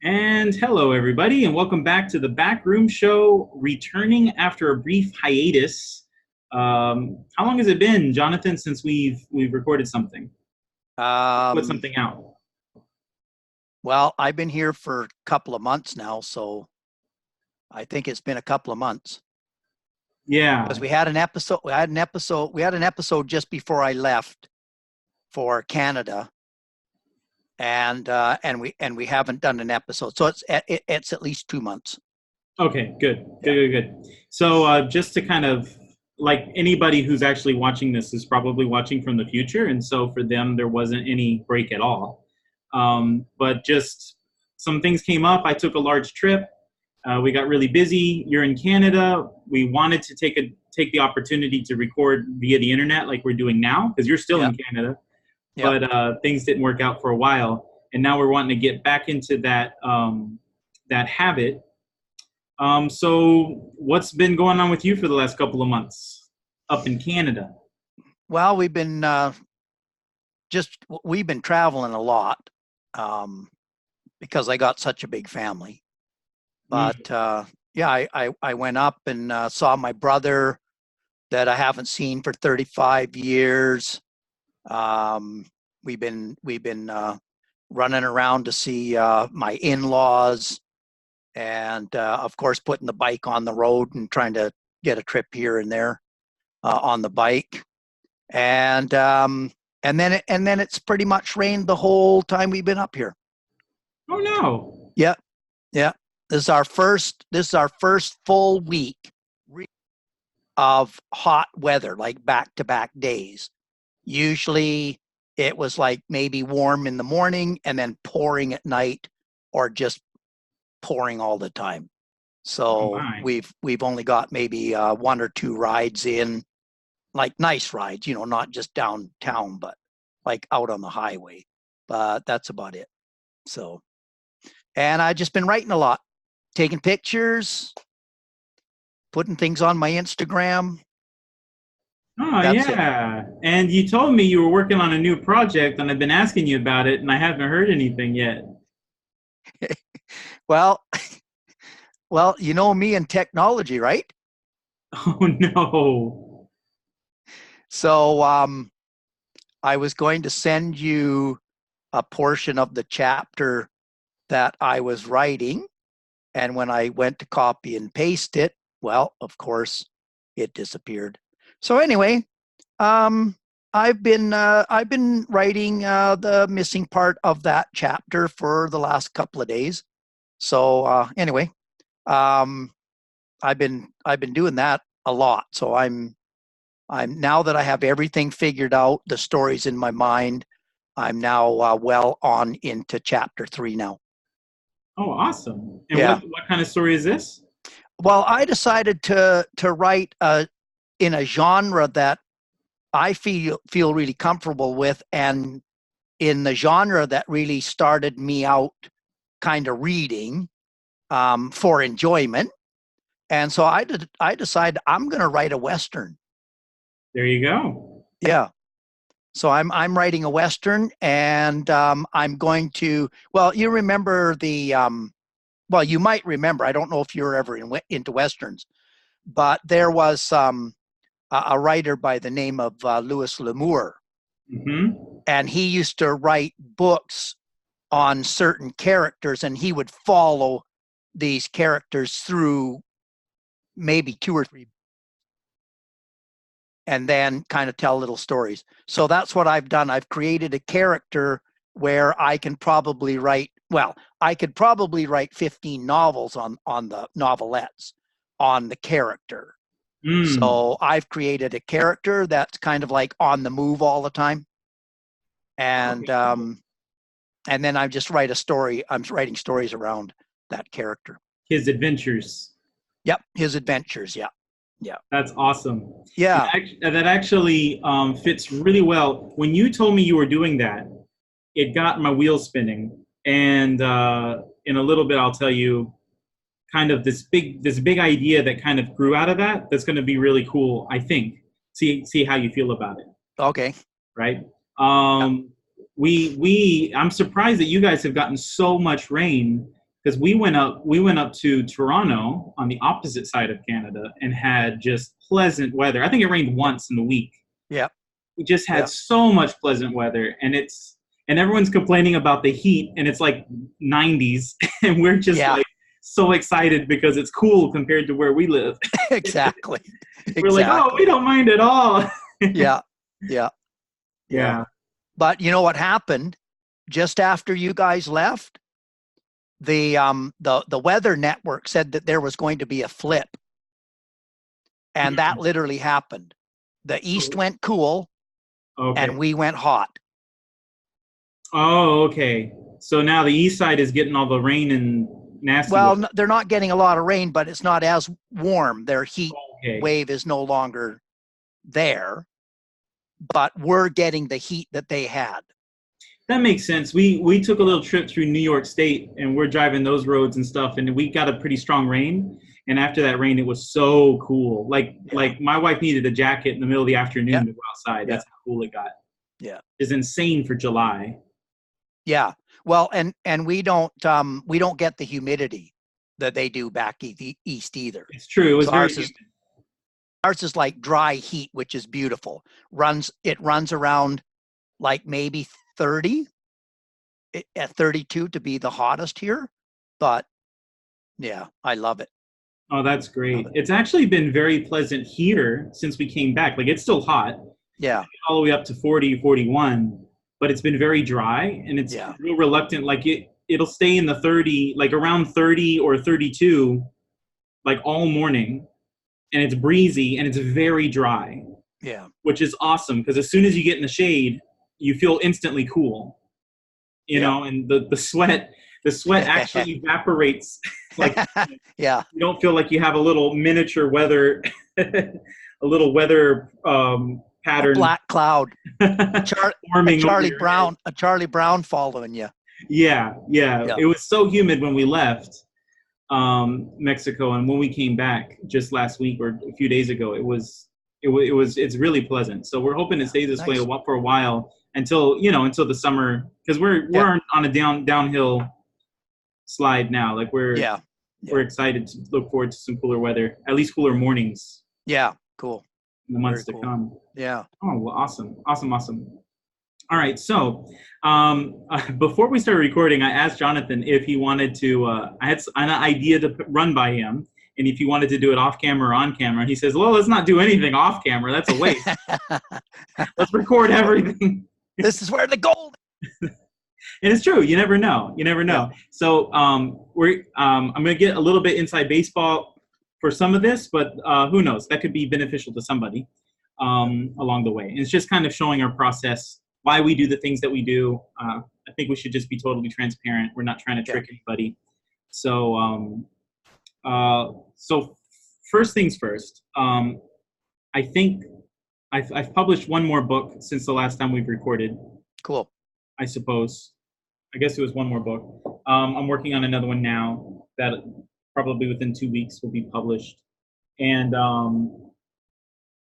And hello, everybody, and welcome back to the Backroom Show, returning after a brief hiatus. How long has it been, Jonathan, since we've recorded something, put Um, something out? well, I've been here for a couple of months now, so I think it's been a couple of months Yeah. because we had an episode just before I left for Canada, and we haven't done an episode, so it's at least 2 months. Okay. Good. Good. Yeah, Good. Good. So, just to kind of like anybody who's actually watching this is probably watching from the future, and so for them there wasn't any break at all. But just some things came up. I took a large trip. We got really busy. You're in Canada. We wanted to take the opportunity to record via the internet, like we're doing now, because you're still yeah, in Canada. yeah. But things didn't work out for a while, and now we're wanting to get back into that habit. So, what's been going on with you for the last couple of months up in Canada? Well, we've been traveling a lot um, because I got such a big family. Mm. But yeah, I went up and saw my brother that I haven't seen for 35 years. Um, we've been running around to see my in-laws, and of course, putting the bike on the road and trying to get a trip here and there on the bike. And then it's pretty much rained the whole time we've been up here. Oh no. Yeah, yeah. This is our first full week of hot weather, like back to back days. Usually it was like maybe warm in the morning and then pouring at night, or just pouring all the time. Oh So my. we've only got maybe one or two rides in, like nice rides, not just downtown, but like out on the highway. But that's about it. So, and I just been writing a lot, taking pictures, putting things on my Instagram. Oh That's it. yeah. And you told me you were working on a new project, and I've been asking you about it, and I haven't heard anything yet. Well, well, you know me and technology, right? Oh no. So I was going to send you a portion of the chapter that I was writing. And when I went to copy and paste it, well, of course, it disappeared. So anyway, um, I've been writing the missing part of that chapter for the last couple of days. So anyway, um, I've been doing that a lot. So I'm now that I have everything figured out, the stories in my mind. I'm now well on into chapter 3 now. Oh, awesome. And Yeah. what kind of story is this? Well, I decided to write in a genre that I feel really comfortable with, and in the genre that really started me out kind of reading for enjoyment. And so I decided I'm going to write a western. There you go. Yeah. So I'm writing a western, and I'm going to. Well, you remember the. Well, you might remember. I don't know if you're ever into westerns, but there was a writer by the name of Louis L'Amour, Mm-hmm. and he used to write books on certain characters, and he would follow these characters through maybe two or three, and then kind of tell little stories. So that's what I've done. I've created a character where I could probably write 15 novels on the novelettes on the character. Mm. So I've created a character that's kind of like on the move all the time. And Okay, cool. and then I just write a story. I'm writing stories around that character. His adventures. Yep, his adventures. Yeah, yeah, That's awesome. And yeah. that actually fits really well. When you told me you were doing that, it got my wheels spinning. And in a little bit, I'll tell you kind of this big idea that kind of grew out of that. That's going to be really cool. I think. See how you feel about it. Okay. Right. Yeah. I'm surprised that you guys have gotten so much rain because we went up to Toronto on the opposite side of Canada and had just pleasant weather. I think it rained once in the week. Yeah. We just had Yeah. so much pleasant weather, and everyone's complaining about the heat, and it's like 90s, and we're just Yeah. like so excited because it's cool compared to where we live. Exactly. We're like, oh, we don't mind at all. Yeah. Yeah. Yeah. But you know what happened? Just after you guys left, the weather network said that there was going to be a flip, and that literally happened. The east went cool, Okay. and we went hot. Oh, okay. So now the east side is getting all the rain and nasty Well, weather. they're not getting a lot of rain, but it's not as warm. Their heat Okay. wave is no longer there, but we're getting the heat that they had. That makes sense. We took a little trip through New York State, and we're driving those roads and stuff, and we got a pretty strong rain. And after that rain, it was so cool. Like my wife needed a jacket in the middle of the afternoon to go outside. That's how cool it got. Yeah. It's insane for July. Yeah. Well, and we don't get the humidity that they do back east either. It's true. It was So very ours is like dry heat, which is beautiful. It runs around like maybe 30 at 32 to be the hottest here. But yeah, I love it. Oh, that's great. It's actually been very pleasant here since we came back. Like, it's still hot. Yeah. All the way up to 40, 41, but it's been very dry, and it's real reluctant. Like, it'll stay in the 30, like around 30 or 32, like all morning, and it's breezy and it's very dry. Yeah. Which is awesome, because as soon as you get in the shade, you feel instantly cool, you know, and the sweat actually evaporates. Like, yeah, you don't feel like you have a little miniature weather, a little weather pattern, a black cloud, forming a Charlie Brown following you. Yeah. It was so humid when we left Mexico, and when we came back just last week or a few days ago, it's really pleasant. So we're hoping to stay this way for a while until the summer, because we're on a downhill slide now. Like we're excited to look forward to some cooler weather, at least cooler mornings. Yeah, cool. In the months to come. Yeah. Oh, well, awesome. All right, so before we started recording, I asked Jonathan if he wanted to. I had an idea to run by him, and if he wanted to do it off camera or on camera. He says, "Well, let's not do anything off camera. That's a waste. Let's record everything." This is where the gold. And it's true. You never know. Yeah. So I'm going to get a little bit inside baseball for some of this, but who knows? That could be beneficial to somebody along the way. And it's just kind of showing our process, why we do the things that we do. I think we should just be totally transparent. We're not trying to trick anybody. So, so first things first. I think I've published one more book since the last time we've recorded. Cool. I suppose. I guess it was one more book. I'm working on another one now that probably within 2 weeks will be published. And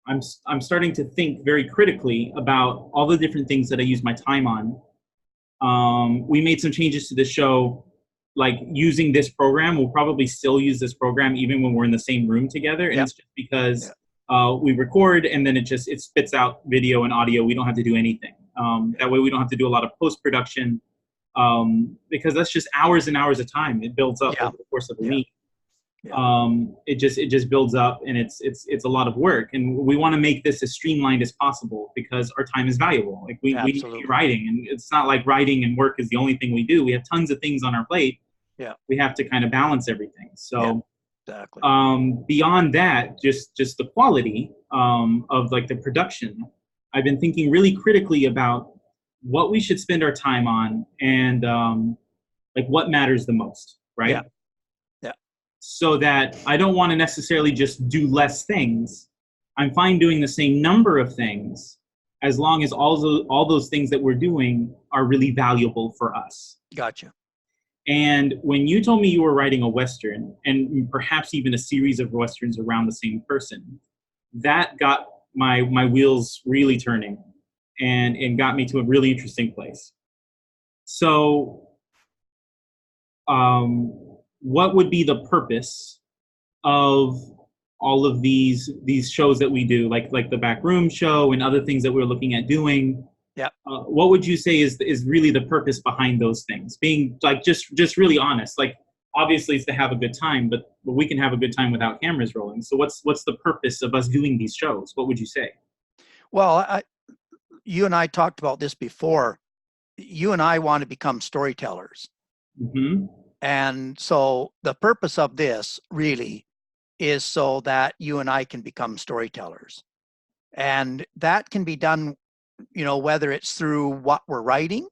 I'm starting to think very critically about all the different things that I use my time on. We made some changes to the show, like using this program. We'll probably still use this program even when we're in the same room together. And it's just because we record and then it spits out video and audio. We don't have to do anything. That way we don't have to do a lot of post-production, because that's just hours and hours of time. It builds up over the course of a week. It just builds up, and it's a lot of work, and we want to make this as streamlined as possible because our time is valuable. Like we need to be writing, and it's not like writing and work is the only thing we do. We have tons of things on our plate. We have to kind of balance everything. So exactly. Beyond that, just the quality of like the production, I've been thinking really critically about what we should spend our time on, and like what matters the most, right? So that I don't want to necessarily just do less things. I'm fine doing the same number of things as long as all those things that we're doing are really valuable for us. Gotcha. And when you told me you were writing a Western, and perhaps even a series of Westerns around the same person, that got my wheels really turning and got me to a really interesting place. So what would be the purpose of all of these shows that we do, like the Backroom Show and other things that we're looking at doing? Yeah. What would you say is really the purpose behind those things? Being like just really honest. Like, obviously it's to have a good time, but we can have a good time without cameras rolling. So what's the purpose of us doing these shows? What would you say? Well, you and I talked about this before. You and I want to become storytellers. Mm-hmm. And so the purpose of this really is so that you and I can become storytellers. And that can be done, whether it's through what we're writing,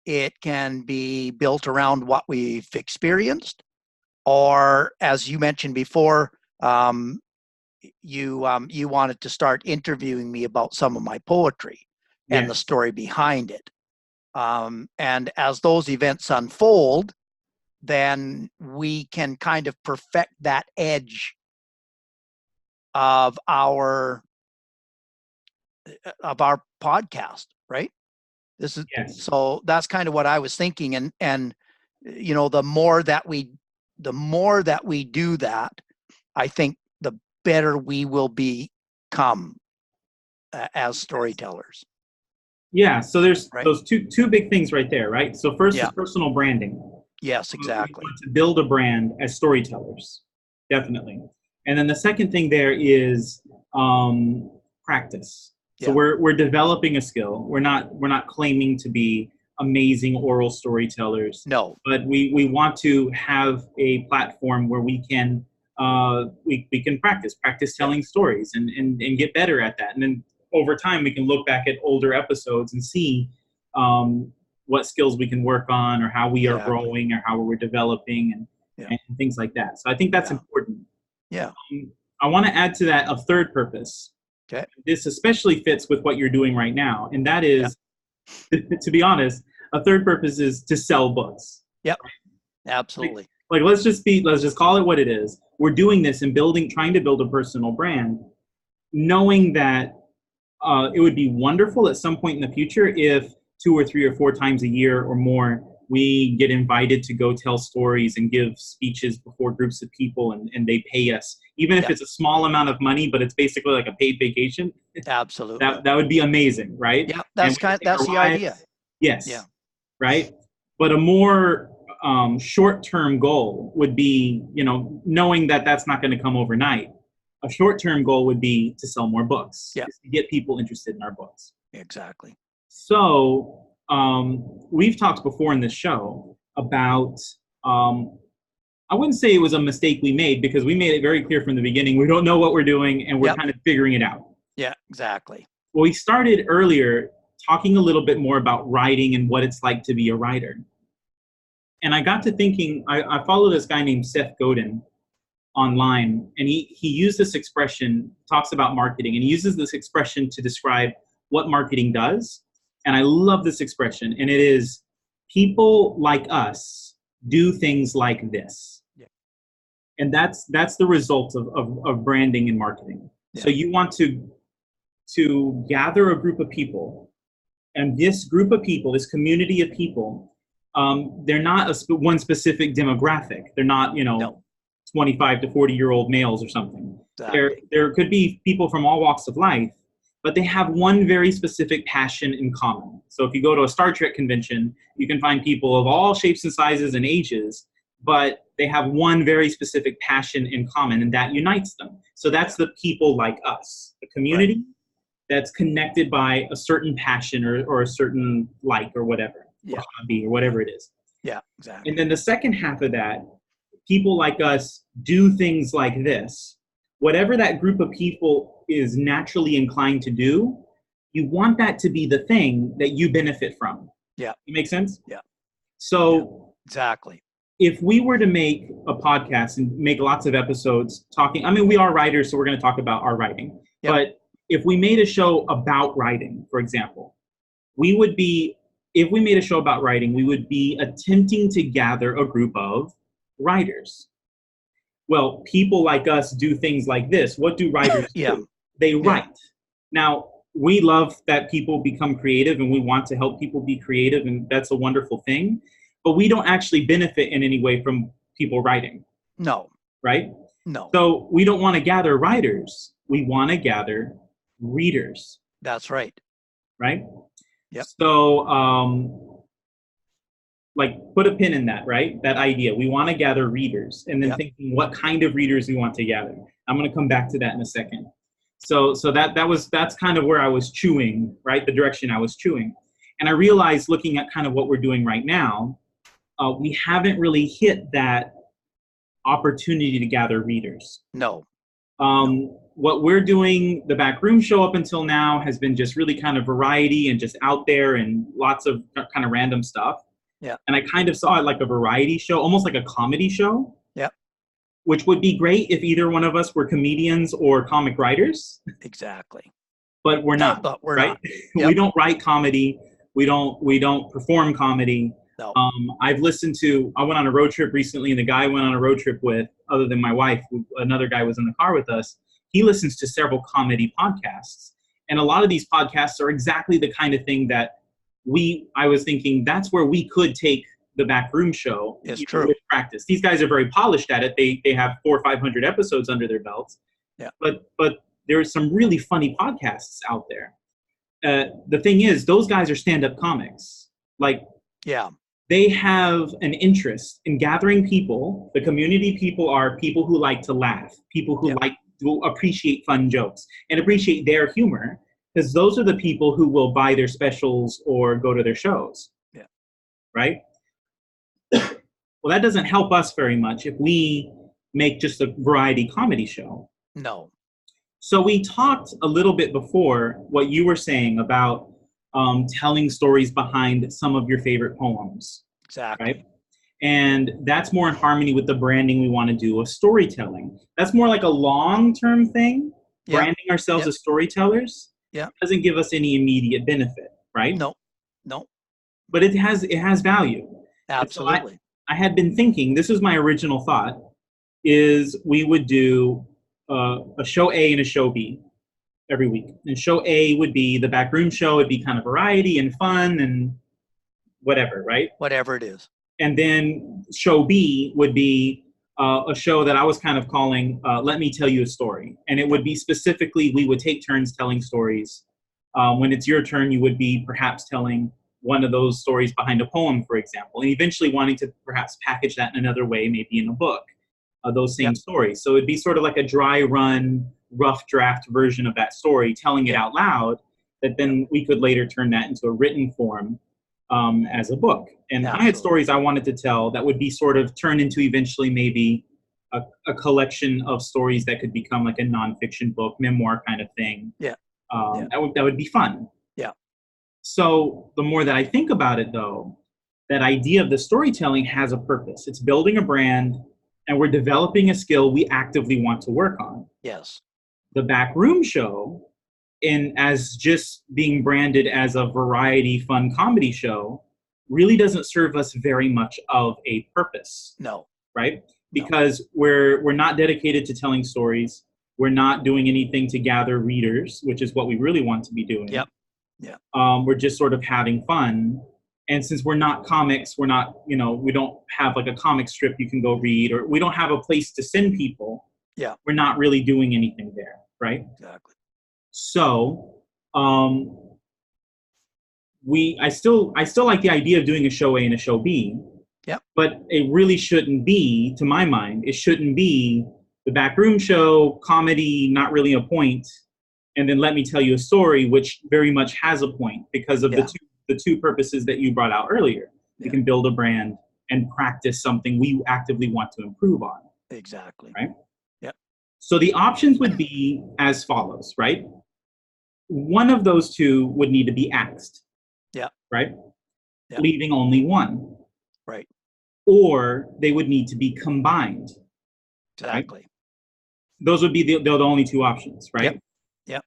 it can be built around what we've experienced, or as you mentioned before, you wanted to start interviewing me about some of my poetry and the story behind it. And as those events unfold, then we can kind of perfect that edge of our podcast, right? This is so that's kind of what I was thinking, and the more that we do that, I think the better we will become as storytellers. Yeah, so there's those two big things right there, right? So first is personal branding. Yes, exactly. We want to build a brand as storytellers, definitely. And then the second thing there is practice. So we're developing a skill. We're not claiming to be amazing oral storytellers. No. But we want to have a platform where we can we can practice telling stories and get better at that. And then over time we can look back at older episodes and see what skills we can work on, or how we are growing, or how we're developing, and things like that. So I think that's important. Yeah. I want to add to that a third purpose. Okay. This especially fits with what you're doing right now, and that is, to be honest, a third purpose is to sell books. Yep. Absolutely. Like let's just call it what it is. We're doing this and trying to build a personal brand, knowing that it would be wonderful at some point in the future if 2 or 3 or 4 times a year or more we get invited to go tell stories and give speeches before groups of people, and they pay us, even if it's a small amount of money, but it's basically like a paid vacation. Absolutely. That would be amazing, right? Yeah, that's the idea. Yes. Yeah. Right. But a more short-term goal would be, knowing that that's not going to come overnight. A short-term goal would be to sell more books. Yeah. To get people interested in our books. Exactly. So we've talked before in this show about, I wouldn't say it was a mistake we made, because we made it very clear from the beginning, we don't know what we're doing and we're kind of figuring it out. Yeah, exactly. Well, we started earlier talking a little bit more about writing and what it's like to be a writer. And I got to thinking, I follow this guy named Seth Godin online, and he used this expression, talks about marketing, and he uses this expression to describe what marketing does. And I love this expression, and it is, people like us do things like this. Yeah. And that's the result of branding and marketing. Yeah. So you want to gather a group of people, and this group of people, this community of people, they're not one specific demographic. They're not, 25 to 40-year-old males or something. Exactly. There could be people from all walks of life, but they have one very specific passion in common. So if you go to a Star Trek convention, you can find people of all shapes and sizes and ages, but they have one very specific passion in common, and that unites them. So that's the people like us, the community that's connected by a certain passion or a certain like or whatever, or hobby or whatever it is. Yeah, exactly. And then the second half of that, people like us do things like this. Whatever that group of people is naturally inclined to do, you want that to be the thing that you benefit from. Yeah. It makes sense? Yeah. So exactly. If we were to make a podcast and make lots of episodes talking, we are writers, so we're going to talk about our writing. Yep. But if we made a show about writing, for example, if we made a show about writing, we would be attempting to gather a group of writers. Well, people like us do things like this. What do writers do? They write. Now, we love that people become creative, and we want to help people be creative, and that's a wonderful thing. But we don't actually benefit in any way from people writing, No. right? No. So we don't want to gather writers. We want to gather readers, That's right. right? Yep. So, like, put a pin in that, right? That idea. We want to gather readers, and then Yep. thinking what kind of readers we want to gather. I'm going to come back to that in a second. So that's kind of where I was chewing, right? The direction I was chewing, and I realized looking at kind of what we're doing right now, we haven't really hit that opportunity to gather readers. No. What we're doing, the Backroom Show up until now has been just really kind of variety and just out there and lots of kind of random stuff. Yeah. And I kind of saw it like a variety show, almost like a comedy show. Yeah. Which would be great if either one of us were comedians or comic writers. Exactly. But we're not. But we're right? not. Yep. We don't write comedy. We don't perform comedy. No. I went on a road trip recently, and the guy I went on a road trip with, other than my wife, another guy was in the car with us. He listens to several comedy podcasts. And a lot of these podcasts are exactly the kind of thing that I was thinking that's where we could take the Backroom Show. It's true. With practice. These guys are very polished at it. They have 400 or 500 episodes under their belts. Yeah. But there are some really funny podcasts out there. The thing is, those guys are stand-up comics. Like, yeah. They have an interest in gathering people. The community people are people who like to laugh, people who will appreciate fun jokes and appreciate their humor, because those are the people who will buy their specials or go to their shows. Yeah. Right? Well, that doesn't help us very much if we make just a variety comedy show. No. So we talked a little bit before what you were saying about telling stories behind some of your favorite poems. Exactly. Right? And that's more in harmony with the branding we want to do of storytelling. That's more like a long-term thing. Yep. Branding ourselves as storytellers doesn't give us any immediate benefit, right? No. But it has value. Absolutely. So I had been thinking, this was my original thought, is we would do a show A and a show B every week. And show A would be the Backroom Show. It'd be kind of variety and fun and whatever, right? Whatever it is. And then show B would be a show that I was kind of calling Let Me Tell You a Story. And it would be specifically, we would take turns telling stories. When it's your turn, you would be perhaps telling one of those stories behind a poem, for example, and eventually wanting to perhaps package that in another way, maybe in a book, those same stories. So it'd be sort of like a dry run, rough draft version of that story, telling it out loud, that then we could later turn that into a written form as a book. And I had stories I wanted to tell that would be sort of turned into eventually maybe a collection of stories that could become like a nonfiction book, memoir kind of thing. That would be fun. Yeah. So the more that I think about it, though, that idea of the storytelling has a purpose. It's building a brand, and we're developing a skill we actively want to work on. Yes. The Backroom Show, as just being branded as a variety fun comedy show, really doesn't serve us very much of a purpose. No. Right? Because we're not dedicated to telling stories. We're not doing anything to gather readers, which is what we really want to be doing. Yep. We're just sort of having fun. And since we're not comics, we don't have like a comic strip you can go read, or we don't have a place to send people. Yeah. We're not really doing anything there, right? Exactly. So, I still like the idea of doing a show A and a show B. Yep. But it really shouldn't be, to my mind, it shouldn't be the Backroom Show, comedy, not really a point, and then Let Me Tell You a Story, which very much has a point because of the two purposes that you brought out earlier. We can build a brand and practice something we actively want to improve on. Exactly. Right? Yep. So the options would be as follows, right? One of those two would need to be axed. Yeah. Right? Yeah. Leaving only one. Right. Or they would need to be combined. Exactly. Right? Those would be the only two options, right? Yep.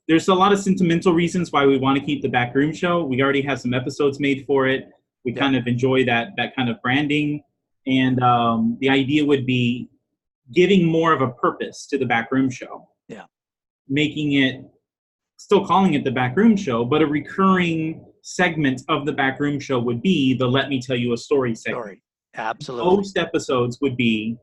There's a lot of sentimental reasons why we want to keep the Backroom Show. We already have some episodes made for it. We kind of enjoy that kind of branding. And the idea would be giving more of a purpose to the Backroom Show. Yeah. Making it, still calling it the Backroom Show, but a recurring segment of the Backroom Show would be the Let Me Tell You a Story segment. Story. Absolutely. Most episodes would be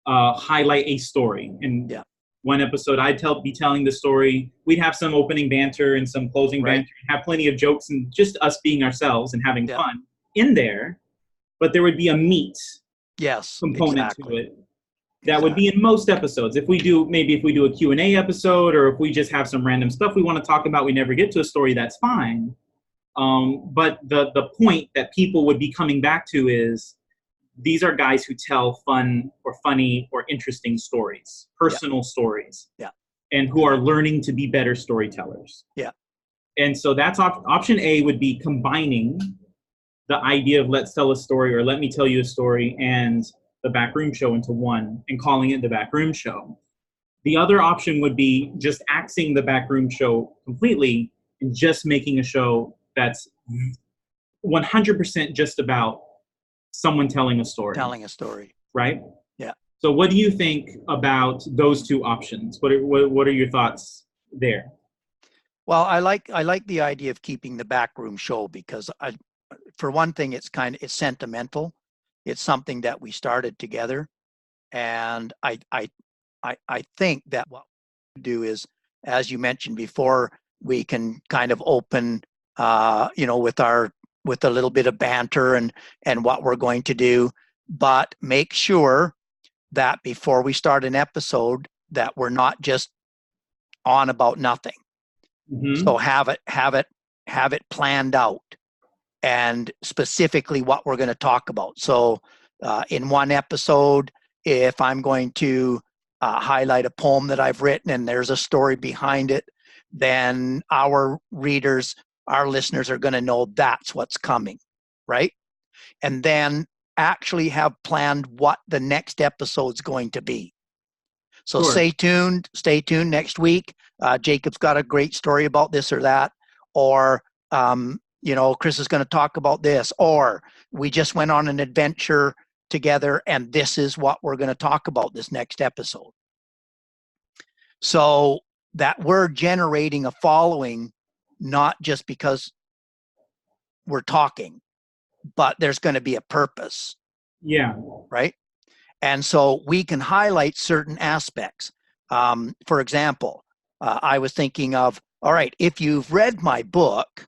highlight a story. And Yeah. one episode I'd be telling the story. We'd have some opening banter and some closing banter, have plenty of jokes and just us being ourselves and having fun in there. But there would be a meat component to it. That would be in most episodes. If we do a Q&A episode, or if we just have some random stuff we want to talk about, we never get to a story, that's fine. But the point that people would be coming back to is, these are guys who tell fun or funny or interesting stories, personal stories, and who are learning to be better storytellers. Yeah. And so that's option A would be combining the idea of Let's Tell a Story or Let Me Tell You a Story and the Backroom Show into one and calling it the Backroom Show. The other option would be just axing the Backroom Show completely and just making a show that's 100% just about someone telling a story. Right? Yeah. So what do you think about those two options? What are your thoughts there? Well, I like the idea of keeping the Backroom Show because for one thing, it's sentimental. It's something that we started together, and I think that what we do is, as you mentioned before, we can kind of open, with a little bit of banter and what we're going to do, but make sure that before we start an episode that we're not just on about nothing. Mm-hmm. So have it planned out and specifically what we're going to talk about. So in one episode, if I'm going to highlight a poem that I've written and there's a story behind it, then our listeners are going to know that's what's coming, right? And then actually have planned what the next episode's going to be. So stay tuned next week. Jacob's got a great story about this or that, or Chris is going to talk about this, or we just went on an adventure together and this is what we're going to talk about this next episode. So that we're generating a following, not just because we're talking, but there's going to be a purpose. Yeah. Right? And so we can highlight certain aspects. For example, I was thinking of, all right, if you've read my book,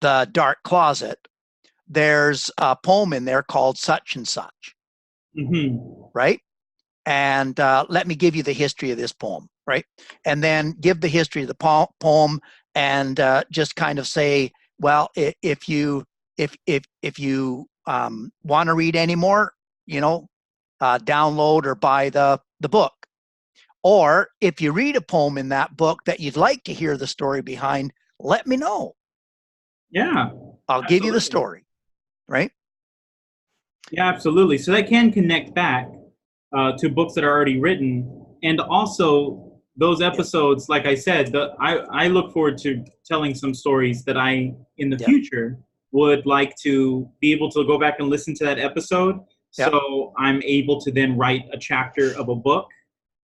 The Dark Closet, there's a poem in there called Such and Such. Mm-hmm. Right? And let me give you the history of this poem, right? And then give the history of the poem and just kind of say, well, if you want to read any more, download or buy the book. Or if you read a poem in that book that you'd like to hear the story behind, let me know. Yeah. I'll give you the story, right? Yeah, absolutely. So that can connect back to books that are already written. And also those episodes, like I said, I look forward to telling some stories that I, in the future, would like to be able to go back and listen to that episode. So I'm able to then write a chapter of a book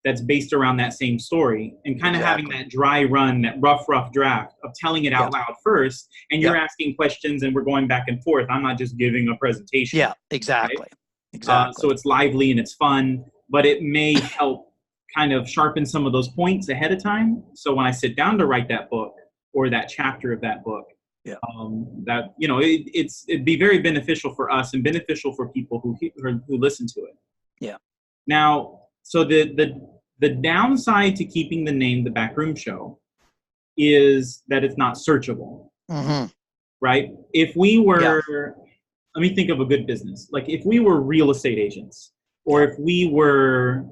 that's based around that same story, and kind of having that dry run, that rough draft of telling it out loud first. And you're asking questions and we're going back and forth. I'm not just giving a presentation. Yeah, exactly. Right? Exactly. So it's lively and it's fun, but it may help kind of sharpen some of those points ahead of time. So when I sit down to write that book or that chapter of that book, that, it'd be very beneficial for us and beneficial for people who listen to it. Yeah. Now, so the downside to keeping the name The Backroom Show is that it's not searchable. Mm-hmm. Right? If we were, let me think of a good business. Like if we were real estate agents, or if we were,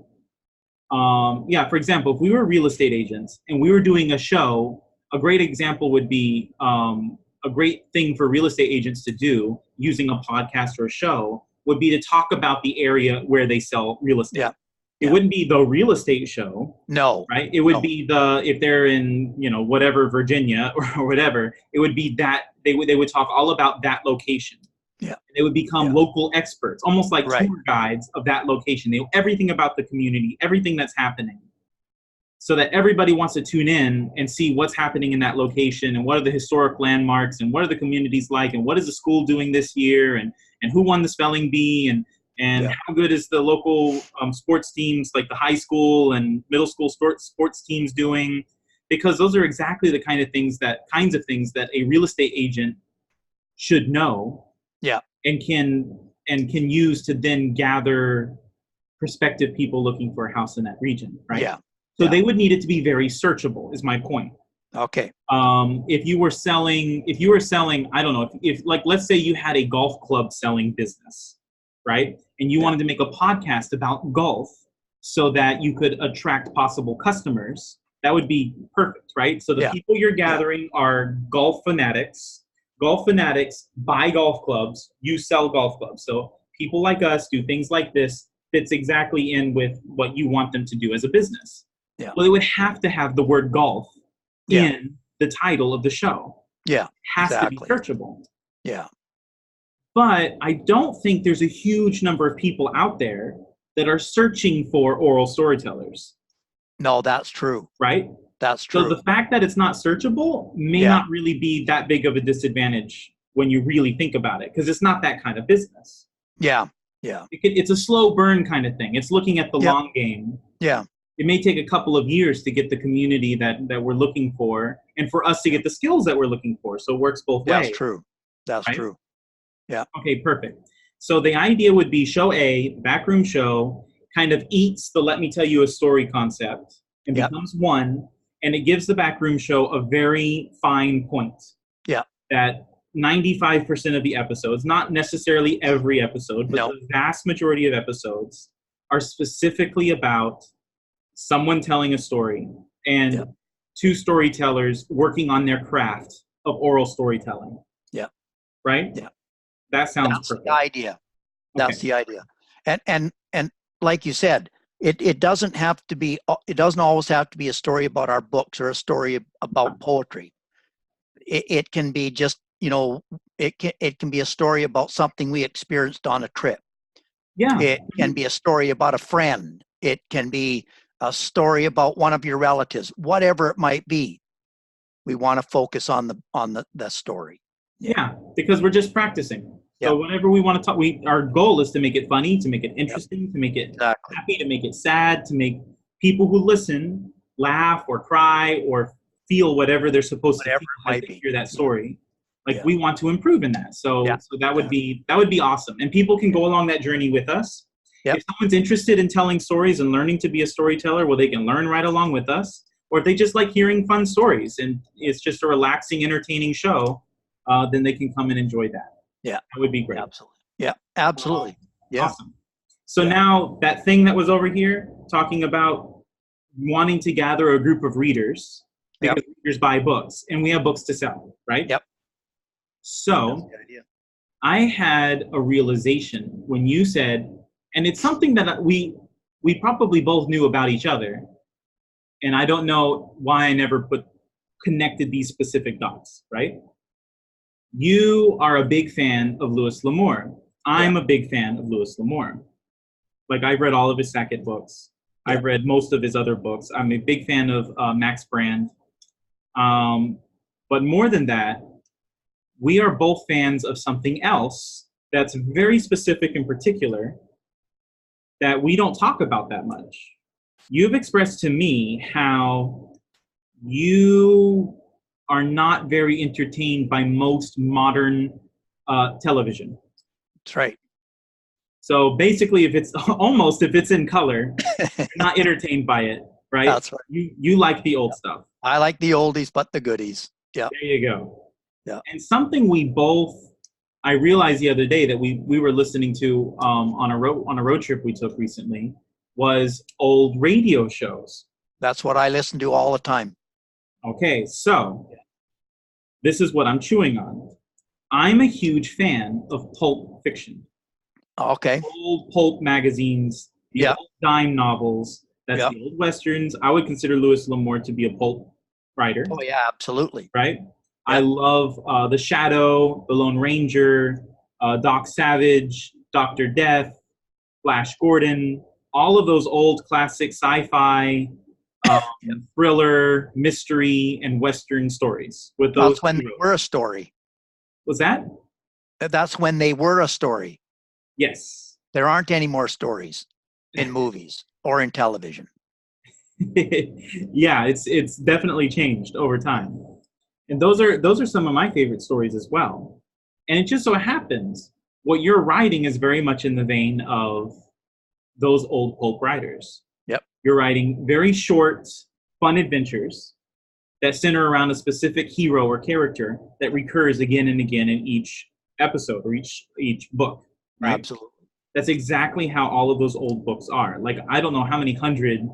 for example, if we were real estate agents and we were doing a show, a great example would be a great thing for real estate agents to do using a podcast or a show would be to talk about the area where they sell real estate. Yeah. It wouldn't be the real estate show. No. Right? It would be if they're in, whatever, Virginia or whatever, it would be that they would talk all about that location. Yeah. They would become local experts, almost like Right. tour guides of that location. They know everything about the community, everything that's happening. so that everybody wants to tune in and see what's happening in that location and what are the historic landmarks and what are the communities like and what is the school doing this year and who won the spelling bee and Yeah. how good is the local sports teams like the high school and middle school sports teams doing, because those are exactly the kinds of things that a real estate agent should know. Yeah. And can use to then gather prospective people looking for a house in that region, right? Yeah. So they would need it to be very searchable, is my point. Okay. If you were selling, I don't know, if like, let's say you had a golf club selling business, right? And you wanted to make a podcast about golf so that you could attract possible customers, that would be perfect, right? So the people you're gathering are golf fanatics. Golf fanatics buy golf clubs, you sell golf clubs. So people like us do things like this, fits exactly in with what you want them to do as a business. Yeah. Well, they would have to have the word golf in the title of the show. Yeah. It has to be searchable. Yeah. But I don't think there's a huge number of people out there that are searching for oral storytellers. No, that's true. Right? That's true. So the fact that it's not searchable may not really be that big of a disadvantage when you really think about it, because it's not that kind of business. Yeah. Yeah. It's a slow burn kind of thing. It's looking at the long game. Yeah. It may take a couple of years to get the community that we're looking for and for us to get the skills that we're looking for. So it works both ways. That's true. That's true. Yeah. Okay, perfect. So the idea would be show A, backroom show, kind of eats the let me tell you a story concept and becomes one, and it gives the backroom show a very fine point. Yeah. That 95% of the episodes, not necessarily every episode, but the vast majority of episodes are specifically about someone telling a story and two storytellers working on their craft of oral storytelling. Yeah. Right? Yeah. That sounds That's perfect. the idea. That's the idea. And like you said, it doesn't always have to be a story about our books or a story about poetry. It can be just, it can be a story about something we experienced on a trip. Yeah. It can be a story about a friend. It can be a story about one of your relatives, whatever it might be. We want to focus on the story. Yeah, because we're just practicing. So whenever we want to talk, our goal is to make it funny, to make it interesting, to make it happy, to make it sad, to make people who listen laugh or cry or feel whatever they're supposed to feel as they hear that story. Like we want to improve in that. So that would be awesome. And people can go along that journey with us. If someone's interested in telling stories and learning to be a storyteller, well, they can learn right along with us. Or if they just like hearing fun stories and it's just a relaxing, entertaining show, then they can come and enjoy that. Yeah. That would be great. Absolutely. Yeah, absolutely. Yeah. Awesome. So now that thing that was over here talking about wanting to gather a group of readers, because readers buy books and we have books to sell, right? Yep. So I had a realization when you said, and it's something that we probably both knew about each other, and I don't know why I never connected these specific dots, right? You are a big fan of Louis L'Amour. I'm a big fan of Louis L'Amour. Like, I've read all of his Sackett books. I've read most of his other books. I'm a big fan of Max Brand. But more than that, we are both fans of something else that's very specific and particular that we don't talk about that much. You've expressed to me how you are not very entertained by most modern television. That's right. So basically, if it's in color, you're not entertained by it, right? That's right. You like the old stuff. I like the oldies, but the goodies. Yeah. There you go. Yeah. And something I realized the other day that we were listening to on a road trip we took recently was old radio shows. That's what I listen to all the time. Okay, so this is what I'm chewing on. I'm a huge fan of pulp fiction. Okay. Old pulp magazines, the old dime novels, that's the old westerns. I would consider Louis L'Amour to be a pulp writer. Oh, yeah, absolutely. Right? I love The Shadow, The Lone Ranger, Doc Savage, Dr. Death, Flash Gordon, all of those old classic sci-fi thriller, mystery, and Western stories. With those, That's when they were a story. was that? That's when they were a story. Yes. There aren't any more stories in movies or in television. Yeah, it's definitely changed over time. And those are some of my favorite stories as well. And it just so happens what you're writing is very much in the vein of those old pulp writers. Yep. You're writing very short, fun adventures that center around a specific hero or character that recurs again and again in each episode or each book. Right? Absolutely. That's exactly how all of those old books are. Like, I don't know how many hundred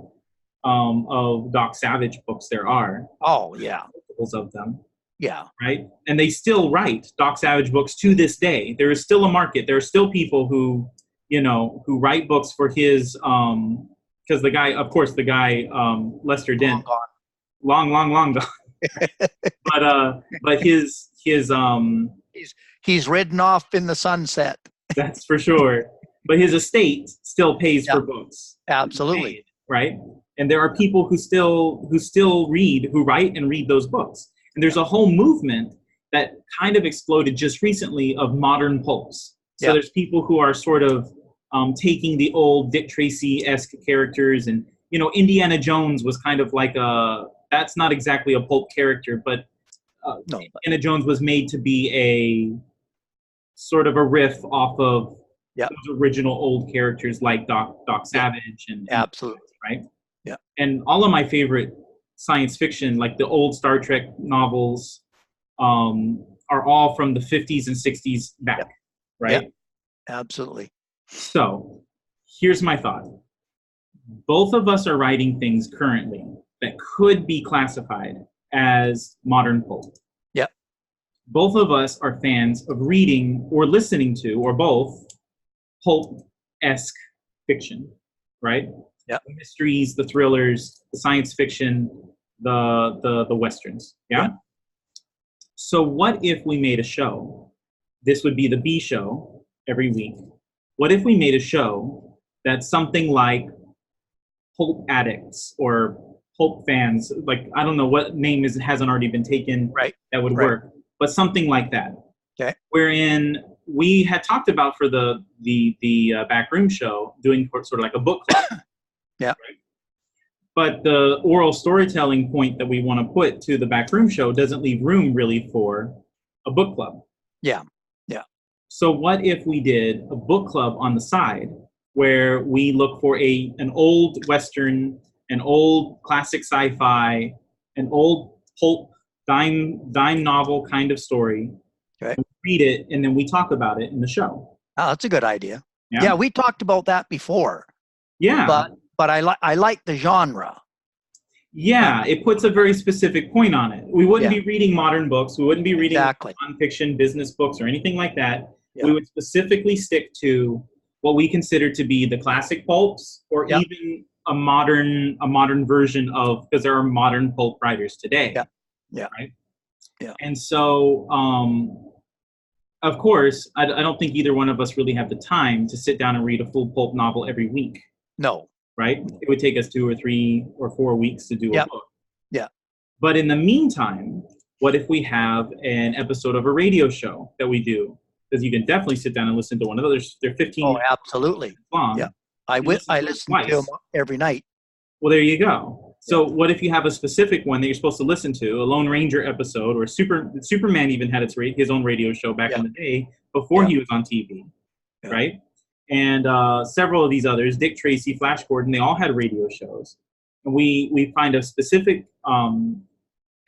of Doc Savage books there are. Oh, yeah. Multiples of them. Yeah. Right? And they still write Doc Savage books to this day. There is still a market. There are still people who, who write books for his, because the guy, Lester Dent, long gone. but his he's ridden off in the sunset. That's for sure. But his estate still pays for books. Absolutely. Paid, right? And there are people who still write and read those books. And there's a whole movement that kind of exploded just recently of modern pulps. So there's people who are sort of taking the old Dick Tracy-esque characters, and Indiana Jones was kind of like that's not exactly a pulp character, but Indiana Jones was made to be a sort of a riff off of those original old characters like Doc Savage and absolutely, right? Yeah. And all of my favorite science fiction, like the old Star Trek novels, are all from the 50s and 60s back, right? Yep. Absolutely. So here's my thought. Both of us are writing things currently that could be classified as modern pulp. Yep. Both of us are fans of reading or listening to, or both, pulp-esque fiction, right? Yep. The mysteries, the thrillers, the science fiction, the westerns, yeah? Yep. So what if we made a show? This would be the B show every week. What if we made a show that's something like Pulp Addicts or Pulp Fans? Like, I don't know what name hasn't already been taken that would work, but something like that. Okay. Wherein we had talked about for the Backroom show doing sort of like a book club. Yeah. Right? But the oral storytelling point that we want to put to the Backroom show doesn't leave room really for a book club. Yeah. Yeah. So what if we did a book club on the side where we look for an old Western, an old classic sci-fi, an old pulp dime novel kind of story, read it, and then we talk about it in the show. Oh, that's a good idea. Yeah, we talked about that before. Yeah. But I like the genre. Yeah, it puts a very specific point on it. We wouldn't be reading modern books. We wouldn't be reading nonfiction business books or anything like that. Yeah. We would specifically stick to what we consider to be the classic pulps, or even a modern version of, because there are modern pulp writers today. Yeah. Yeah. Right. Yeah. And so, of course, I don't think either one of us really have the time to sit down and read a full pulp novel every week. No. Right? It would take us 2 or 3 or 4 weeks to do a book. Yeah. But in the meantime, what if we have an episode of a radio show that we do? Because you can definitely sit down and listen to one of those. They're 15 minutes absolutely long. Yeah. I listen to them every night. Well, there you go. So what if you have a specific one that you're supposed to listen to, a Lone Ranger episode, or Superman even had his own radio show back in the day before he was on TV, right? And several of these others, Dick Tracy, Flash Gordon, they all had radio shows. And we find a specific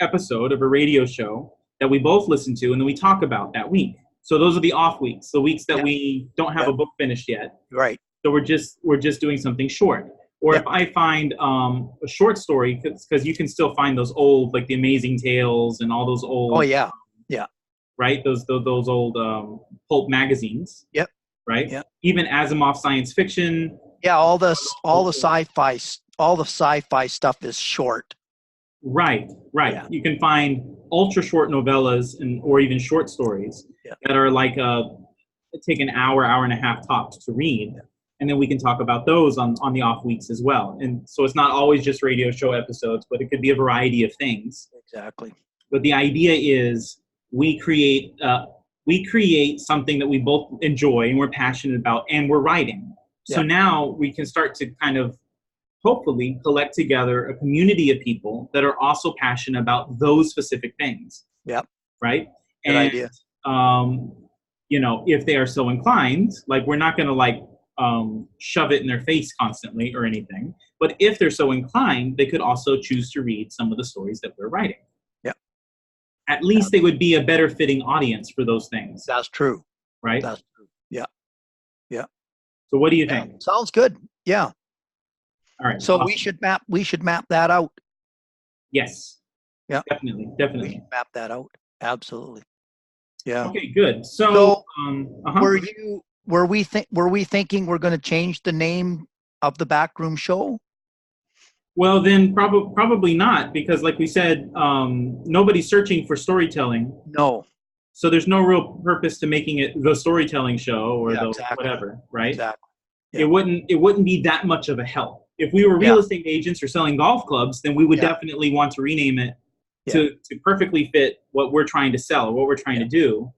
episode of a radio show that we both listen to, and then we talk about that week. So those are the off weeks, the weeks that we don't have a book finished yet. Right. So we're just doing something short. Or if I find a short story, because you can still find those old, like the Amazing Tales and all those old. Oh yeah. Yeah. Right. Those old pulp magazines. Yep. Right? Yeah. Even Asimov science fiction. Yeah, all the sci-fi stuff is short. Right. Yeah. You can find ultra short novellas or even short stories that are like take an hour and a half tops to read. and then we can talk about those on the off weeks as well. And so it's not always just radio show episodes, but it could be a variety of things. Exactly. But the idea is we create something that we both enjoy and we're passionate about, and we're writing. So now we can start to kind of hopefully collect together a community of people that are also passionate about those specific things. Yep. Right. Good idea. You know, if they are so inclined, like we're not going to shove it in their face constantly or anything. But if they're so inclined, they could also choose to read some of the stories that we're writing. At least they would be a better fitting audience for those things. That's true. Right? That's true. Yeah. Yeah. So what do you think? Sounds good. Yeah. All right. So awesome. we should map that out. Yes. Yeah. Definitely. We should map that out. Absolutely. Yeah. Okay, good. So were we thinking we're going to change the name of the Backroom Show? Well, then probably not, because like we said, nobody's searching for storytelling. No. So there's no real purpose to making it the storytelling show or whatever, right? Exactly. Yeah. It wouldn't be that much of a help. If we were real estate agents or selling golf clubs, then we would definitely want to rename it to perfectly fit what we're trying to sell, what we're trying to do.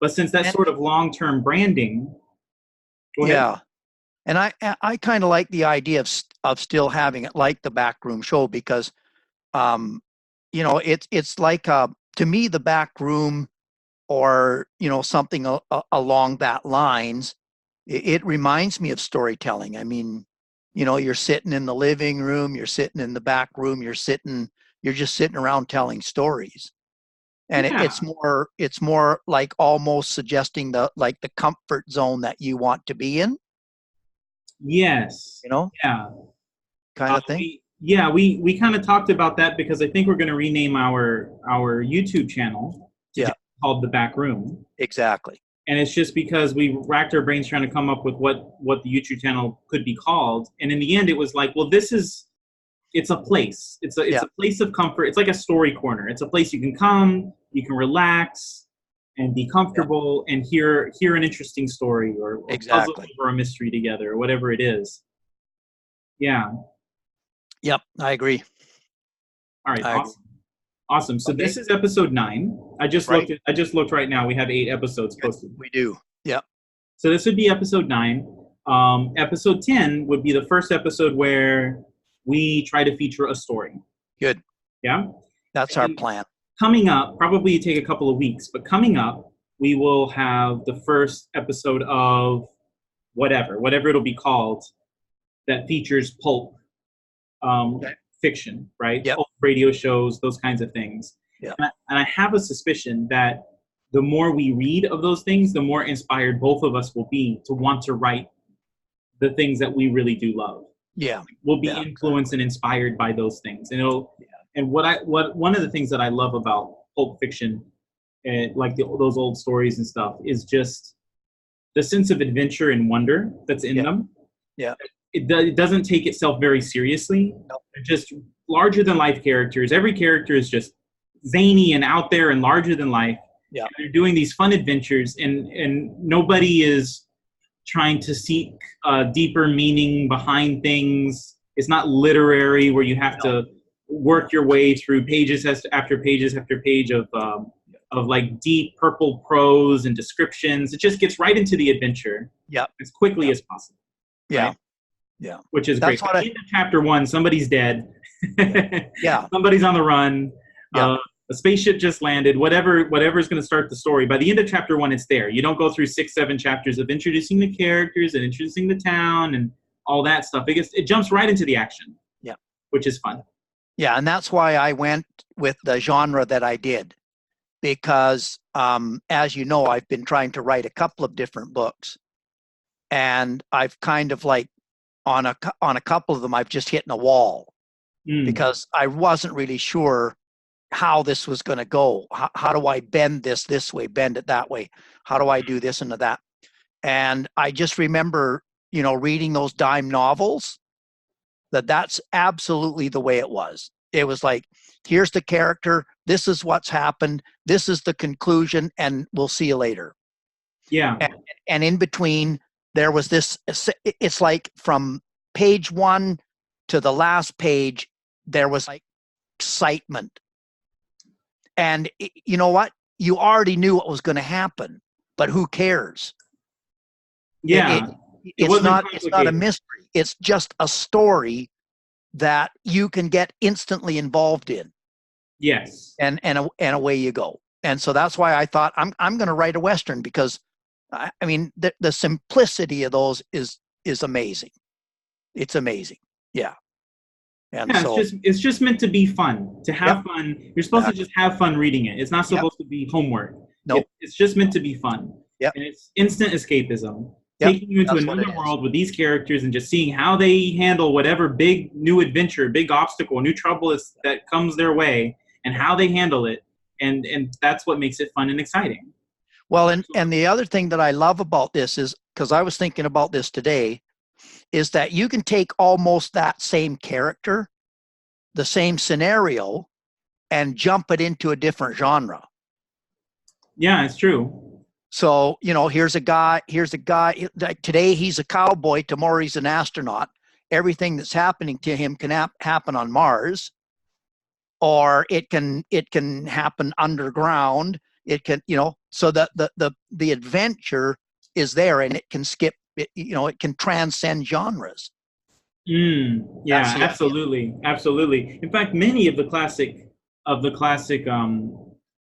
But since that's sort of long-term branding, go ahead. Yeah. And I kind of like the idea of still having it like the Backroom Show, because, you know, it's like to me the back room, or you know, something along that lines. It reminds me of storytelling. I mean, you know, you're sitting in the living room, you're sitting in the back room, you're just sitting around telling stories, and it's more like almost suggesting the comfort zone that you want to be in. Yes. You know? Yeah. Kind of thing. We kind of talked about that, because I think we're going to rename our YouTube channel called The Back Room. Exactly. And it's just because we racked our brains trying to come up with what the YouTube channel could be called. And in the end, it was like, well, it's a place. It's a place of comfort. It's like a story corner. It's a place you can come, you can relax and be comfortable and hear an interesting story or puzzle over a mystery together or whatever it is. Yeah. Yep, I agree. All right, awesome. So this is episode 9. I just looked right now. We have 8 episodes posted. We do. Yep. So this would be episode 9. Episode 10 would be the first episode where we try to feature a story. Good. Yeah. That's our plan. Coming up, probably take a couple of weeks, but coming up, we will have the first episode of whatever it'll be called, that features pulp fiction, right? Yep. Pulp radio shows, those kinds of things. Yep. And I have a suspicion that the more we read of those things, the more inspired both of us will be to want to write the things that we really do love. Yeah. We'll be influenced and inspired by those things. And and one of the things that I love about pulp fiction, like those old stories and stuff, is just the sense of adventure and wonder that's in them. Yeah. It doesn't take itself very seriously. Nope. They're just larger than life characters. Every character is just zany and out there and larger than life. Yeah. And they're doing these fun adventures, and nobody is trying to seek deeper meaning behind things. It's not literary where you have to work your way through pages after pages after page of like deep purple prose and descriptions. It just gets right into the adventure as quickly as possible. Yeah. Right? Yeah. Which is great. At the end of chapter 1, somebody's dead. Somebody's on the run. Yeah. A spaceship just landed. Whatever's going to start the story. By the end of chapter 1, it's there. You don't go through 6, 7 chapters of introducing the characters and introducing the town and all that stuff. It jumps right into the action. Yeah. Which is fun. Yeah, and that's why I went with the genre that I did, because as you know, I've been trying to write a couple of different books, and I've kind of like on a couple of them, I've just hit a wall because I wasn't really sure how this was going to go. How do I bend this way, bend it that way? How do I do this and that? And I just remember, you know, reading those dime novels, that's absolutely the way it was. It was like, here's the character, this is what's happened, this is the conclusion, and we'll see you later. Yeah. And in between, there was this, it's like from page 1 to the last page, there was like excitement. And you know what? You already knew what was going to happen, but who cares? Yeah, it It's wasn't not a complicated. mystery. It's just a story that you can get instantly involved in, Yes. and away you go. And so that's why I thought I'm going to write a Western, because I mean the simplicity of those is amazing. It's amazing. Yeah. And Yeah, so, it's just meant to be fun. To yep, have fun. You're supposed to exactly. just have fun reading it. It's not Yep. supposed to be homework. Nope. It's just meant to be fun. Yep. And it's instant escapism. Yep. Taking you into That's what another it is. world with these characters and just seeing how they handle whatever big new adventure, big obstacle, new trouble is that comes their way, and how they handle it. And that's what makes it fun and exciting. Well, and the other thing that I love about this is, because I was thinking about this today, is that you can take almost that same character, the same scenario, and jump it into a different genre. Yeah, it's true. So, here's a guy, like today he's a cowboy, tomorrow he's an astronaut. Everything that's happening to him can happen on Mars, or it can happen underground. It can, so the adventure is there, and it can skip it, it can transcend genres. That's Yeah, the idea. absolutely, absolutely. In fact, many of the classic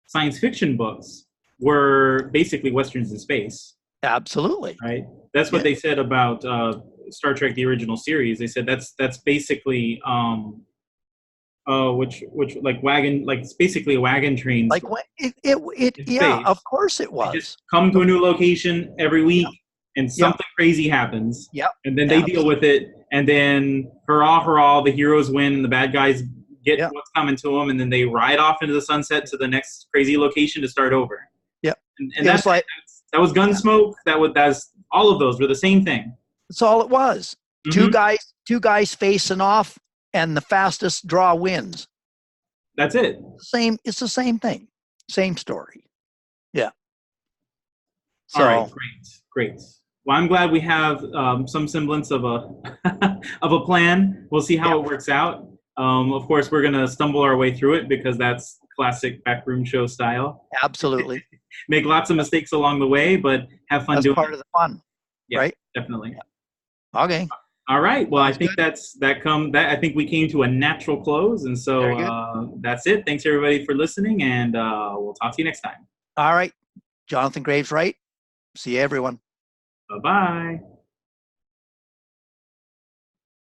science fiction books were basically westerns in space, Absolutely. right? That's what Yeah. they said about Star Trek: The Original Series. They said that's basically which like wagon, like it's basically a wagon train Like story in yeah, of space. course it They just was. come to a new location every Yeah. week, and Yep. something crazy happens, Yep. and then they deal Absolutely. with it, and then hurrah, hurrah, the heroes win, and the bad guys get Yep. what's coming to them, and then they ride off into the sunset to the next crazy location to start over. Yep. And It that's was like, it. That was yeah, Gunsmoke. That's all of those were the same thing. that's all it was. Hmm. Two guys facing off, and the fastest draw wins. That's it. It's the same thing. Same story. Yeah. All right, So, great. Well, I'm glad we have some semblance of a of a plan. We'll see how yeah, it works out. Of course, we're gonna stumble our way through it because that's classic backroom show style. absolutely. Make lots of mistakes along the way, but have fun That's doing part it. of the fun, Yeah, right? definitely. Yeah. Okay. All right. Well, I Sounds think good. that I think we came to a natural close, and so Very good. that's it. Thanks everybody for listening, and we'll talk to you next time. All right. Jonathan Graves, right? See you, everyone. Bye bye.